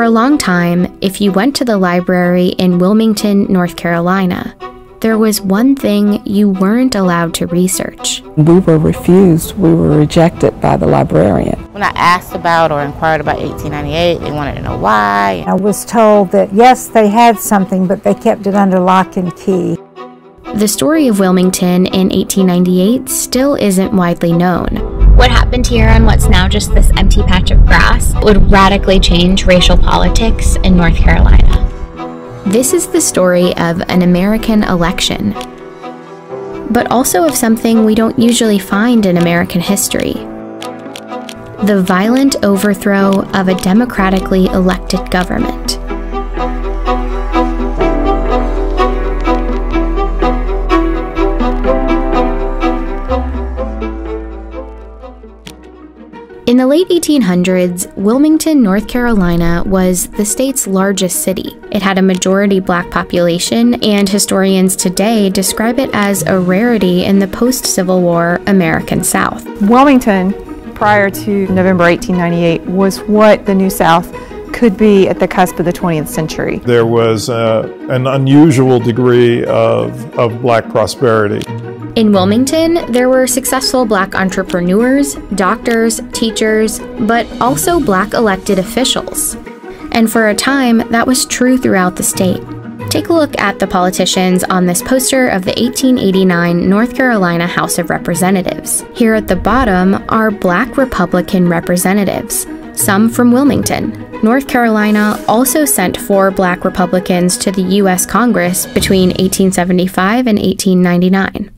a long time, if you went to the library in Wilmington, North Carolina, there was one thing you weren't allowed to research. We were refused. We were rejected by the librarian. When I asked about or inquired about 1898, they wanted to know why. I was told that yes, they had something, but they kept it under lock and key. The story of Wilmington in 1898 still isn't widely known. What happened here on what's now just this empty patch of grass would radically change racial politics in North Carolina. This is the story of an American election, but also of something we don't usually find in American history: the violent overthrow of a democratically elected government. In the late 1800s, Wilmington, North Carolina was the state's largest city. It had a majority black population, and historians today describe it as a rarity in the post-Civil War American South. Wilmington, prior to November 1898, was what the New South could be at the cusp of the 20th century. There was an unusual degree of black prosperity. In Wilmington, there were successful black entrepreneurs, doctors, teachers, but also black elected officials. And for a time, that was true throughout the state. Take a look at the politicians on this poster of the 1889 North Carolina House of Representatives. Here at the bottom are black Republican representatives, some from Wilmington. North Carolina also sent 4 black Republicans to the U.S. Congress between 1875 and 1899.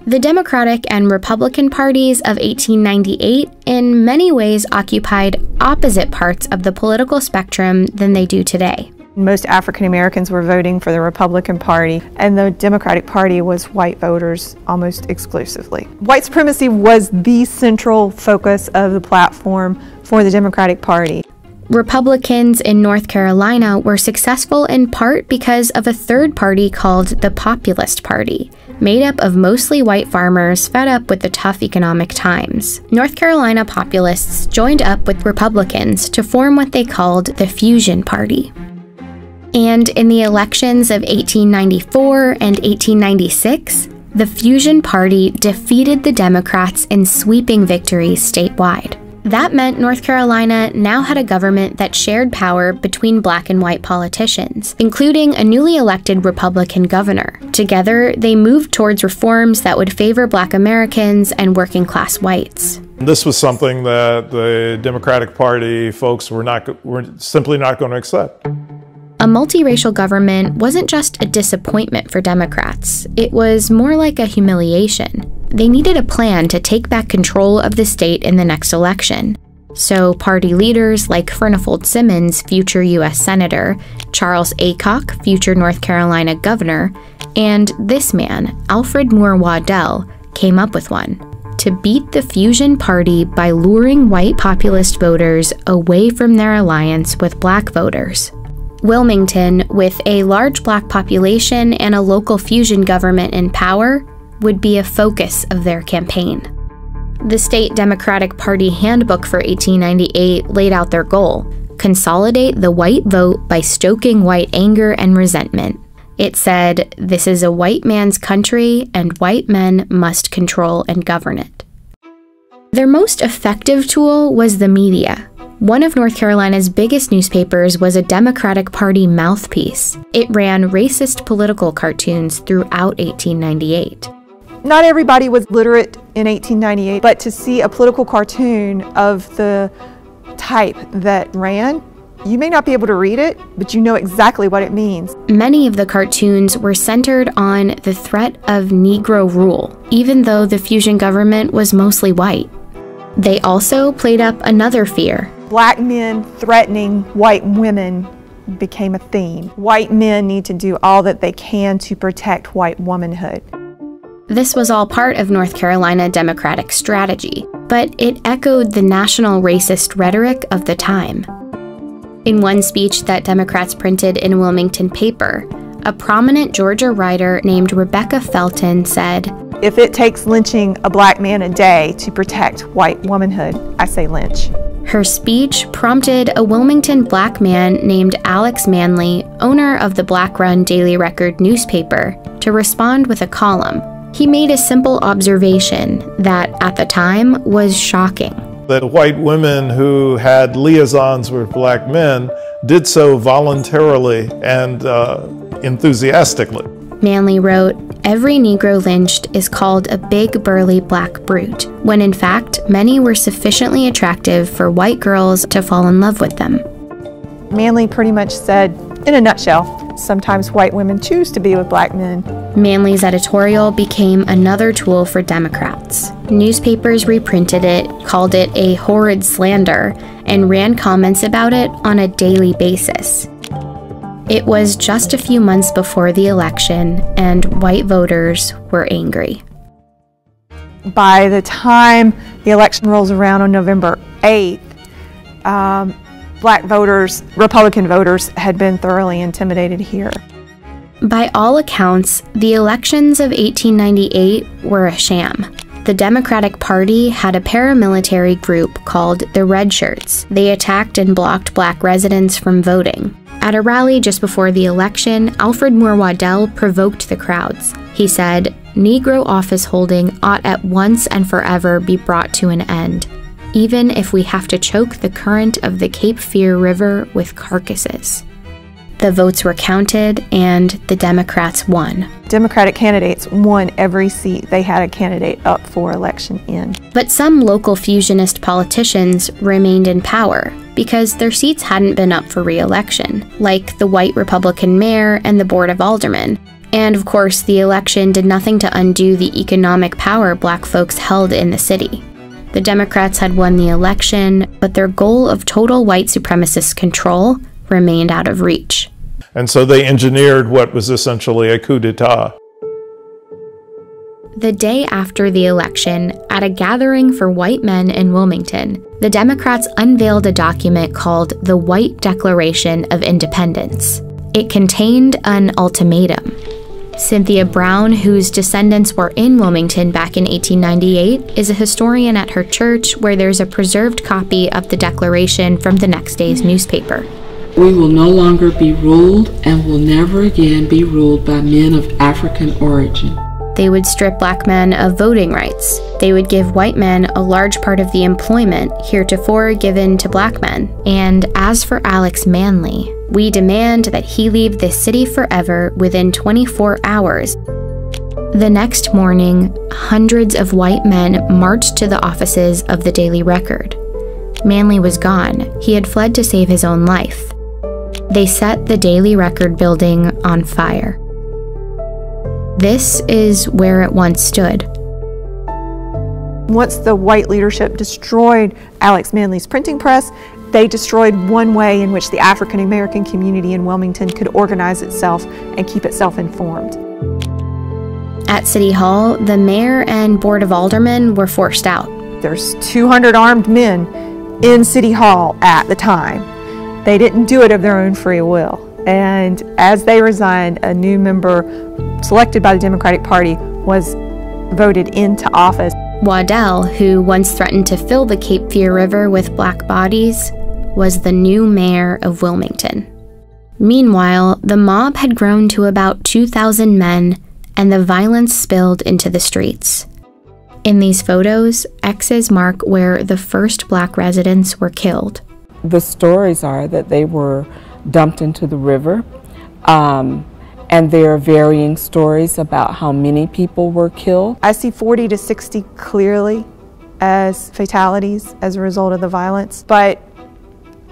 The Democratic and Republican parties of 1898 in many ways occupied opposite parts of the political spectrum than they do today. Most African Americans were voting for the Republican Party, and the Democratic Party was white voters almost exclusively. White supremacy was the central focus of the platform for the Democratic Party. Republicans in North Carolina were successful in part because of a third party called the Populist Party, made up of mostly white farmers fed up with the tough economic times. North Carolina populists joined up with Republicans to form what they called the Fusion Party. And in the elections of 1894 and 1896, the Fusion Party defeated the Democrats in sweeping victories statewide. That meant North Carolina now had a government that shared power between black and white politicians, including a newly elected Republican governor. Together, they moved towards reforms that would favor black Americans and working class whites. This was something that the Democratic Party folks were simply not going to accept. A multiracial government wasn't just a disappointment for Democrats. It was more like a humiliation. They needed a plan to take back control of the state in the next election. So party leaders like Furnifold Simmons, future U.S. Senator, Charles Aycock, future North Carolina governor, and this man, Alfred Moore Waddell, came up with one: to beat the Fusion Party by luring white populist voters away from their alliance with black voters. Wilmington, with a large black population and a local fusion government in power, would be a focus of their campaign. The State Democratic Party Handbook for 1898 laid out their goal: consolidate the white vote by stoking white anger and resentment. It said, "This is a white man's country, and white men must control and govern it." Their most effective tool was the media. One of North Carolina's biggest newspapers was a Democratic Party mouthpiece. It ran racist political cartoons throughout 1898. Not everybody was literate in 1898, but to see a political cartoon of the type that ran, you may not be able to read it, but you know exactly what it means. Many of the cartoons were centered on the threat of Negro rule, even though the fusion government was mostly white. They also played up another fear. Black men threatening white women became a theme. White men need to do all that they can to protect white womanhood. This was all part of North Carolina Democratic strategy, but it echoed the national racist rhetoric of the time. In one speech that Democrats printed in a Wilmington paper, a prominent Georgia writer named Rebecca Felton said, "If it takes lynching a black man a day to protect white womanhood, I say lynch." Her speech prompted a Wilmington black man named Alex Manley, owner of the black-run Daily Record newspaper, to respond with a column. He made a simple observation that, at the time, was shocking. That white women who had liaisons with black men did so voluntarily and enthusiastically. Manley wrote, "Every Negro lynched is called a big burly black brute, when in fact many were sufficiently attractive for white girls to fall in love with them." Manley pretty much said, in a nutshell, sometimes white women choose to be with black men. Manley's editorial became another tool for Democrats. Newspapers reprinted it, called it a horrid slander, and ran comments about it on a daily basis. It was just a few months before the election, and white voters were angry. By the time the election rolls around on November 8th, black voters, Republican voters, had been thoroughly intimidated here. By all accounts, the elections of 1898 were a sham. The Democratic Party had a paramilitary group called the Red Shirts. They attacked and blocked black residents from voting. At a rally just before the election, Alfred Moore Waddell provoked the crowds. He said, "Negro office holding ought at once and forever be brought to an end, even if we have to choke the current of the Cape Fear River with carcasses." The votes were counted, and the Democrats won. Democratic candidates won every seat they had a candidate up for election in. But some local fusionist politicians remained in power because their seats hadn't been up for re-election, like the white Republican mayor and the Board of Aldermen. And of course, the election did nothing to undo the economic power black folks held in the city. The Democrats had won the election, but their goal of total white supremacist control remained out of reach. And so they engineered what was essentially a coup d'etat. The day after the election, at a gathering for white men in Wilmington, the Democrats unveiled a document called the White Declaration of Independence. It contained an ultimatum. Cynthia Brown, whose descendants were in Wilmington back in 1898, is a historian at her church where there's a preserved copy of the declaration from the next day's newspaper. We will no longer be ruled and will never again be ruled by men of African origin. They would strip black men of voting rights. They would give white men a large part of the employment heretofore given to black men. And as for Alex Manley, we demand that he leave this city forever within 24 hours. The next morning, hundreds of white men marched to the offices of the Daily Record. Manley was gone. He had fled to save his own life. They set the Daily Record building on fire. This is where it once stood. Once the white leadership destroyed Alex Manley's printing press, they destroyed one way in which the African American community in Wilmington could organize itself and keep itself informed. At City Hall, the mayor and Board of Aldermen were forced out. There's 200 armed men in City Hall at the time. They didn't do it of their own free will. And as they resigned, a new member selected by the Democratic Party was voted into office. Waddell, who once threatened to fill the Cape Fear River with black bodies, was the new mayor of Wilmington. Meanwhile, the mob had grown to about 2,000 men, and the violence spilled into the streets. In these photos, X's mark where the first black residents were killed. The stories are that they were dumped into the river, and there are varying stories about how many people were killed. I see 40 to 60 clearly as fatalities as a result of the violence, but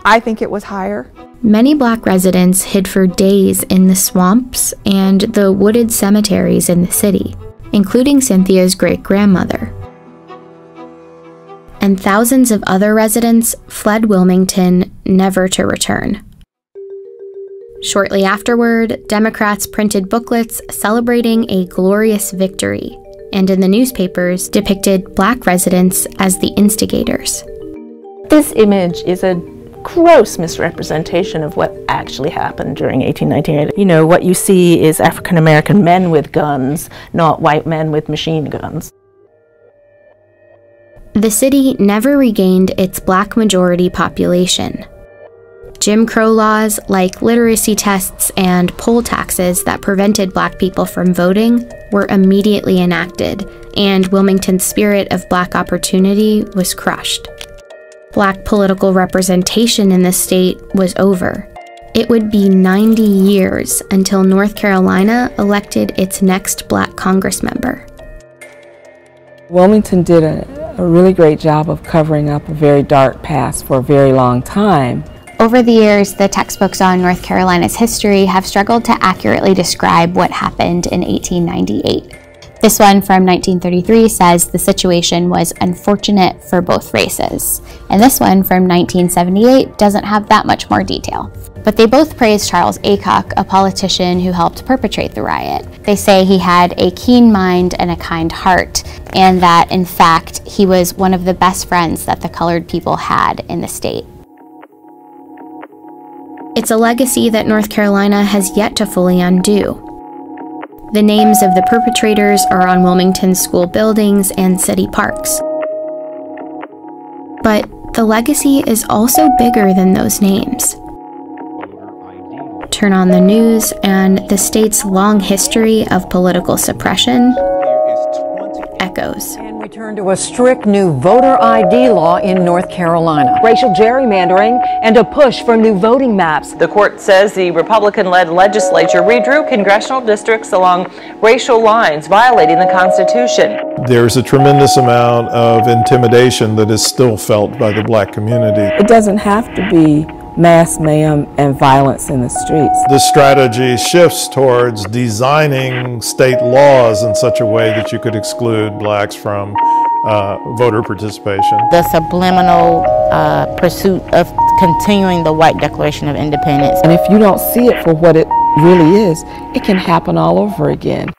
I think it was higher. Many black residents hid for days in the swamps and the wooded cemeteries in the city, including Cynthia's great-grandmother. And thousands of other residents fled Wilmington, never to return. Shortly afterward, Democrats printed booklets celebrating a glorious victory, and in the newspapers depicted black residents as the instigators. This image is a gross misrepresentation of what actually happened during 1898. You know, what you see is African American men with guns, not white men with machine guns. The city never regained its black majority population. Jim Crow laws like literacy tests and poll taxes that prevented black people from voting were immediately enacted, and Wilmington's spirit of black opportunity was crushed. Black political representation in the state was over. It would be 90 years until North Carolina elected its next black Congress member. Wilmington did a really great job of covering up a very dark past for a very long time. Over the years, the textbooks on North Carolina's history have struggled to accurately describe what happened in 1898. This one from 1933 says the situation was unfortunate for both races. And this one from 1978 doesn't have that much more detail. But they both praise Charles Aycock, a politician who helped perpetrate the riot. They say he had a keen mind and a kind heart, and that, in fact, he was one of the best friends that the colored people had in the state. It's a legacy that North Carolina has yet to fully undo. The names of the perpetrators are on Wilmington's school buildings and city parks. But the legacy is also bigger than those names. Turn on the news, and the state's long history of political suppression echoes. And we turn to a strict new voter ID law in North Carolina. Racial gerrymandering and a push for new voting maps. The court says the Republican-led legislature redrew congressional districts along racial lines, violating the Constitution. There's a tremendous amount of intimidation that is still felt by the black community. It doesn't have to be mass mayhem and violence in the streets. The strategy shifts towards designing state laws in such a way that you could exclude blacks from voter participation. The subliminal pursuit of continuing the white Declaration of Independence. And if you don't see it for what it really is, it can happen all over again.